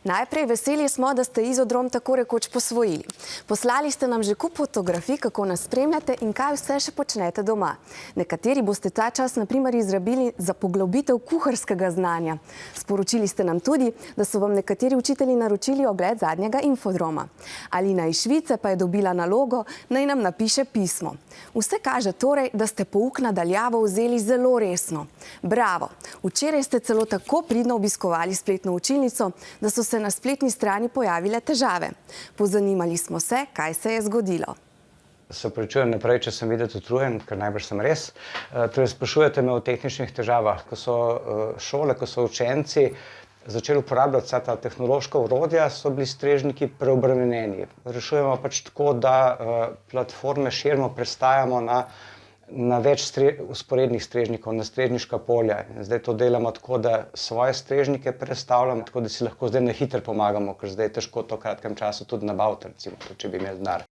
Najprej veseli smo, da ste Izodrom tako rekoč posvojili. Poslali ste nam že kup fotografij, kako nas spremljate in kaj vse še počnete doma. Nekateri boste ta čas na primer izrabili za poglobitev kuharskega znanja. Sporočili ste nam tudi, da so vam nekateri učitelji naročili ogled zadnjega Infodroma. Alina iz Švice pa je dobila nalogo, naj nam napiše pismo. Vse kaže torej, da ste pouk na daljavo vzeli zelo resno. Bravo! Včeraj ste celo tako pridno obiskovali spletno učilnico, da so se na spletni strani pojavile težave. Pozanimali smo se, kaj se je zgodilo. Se opravičujem naprej, če sem videti utrujen, ker najbrž sem res. Torej, sprašujete me o tehničnih težavah. Ko so šole, ko so učenci začeli uporabljati vsa ta tehnološka orodja, so bili strežniki preobremenjeni. Rešujemo pač tako, da platforme širimo, prestajamo na več vzporednih strežnikov, na strežniška polja. Zdaj to delamo tako, da svoje strežnike prestavljamo, tako da si lahko zdaj na hitro pomagamo, ker zdaj je težko to v kratkem času tudi nabaviti, recimo, če bi imeli denar.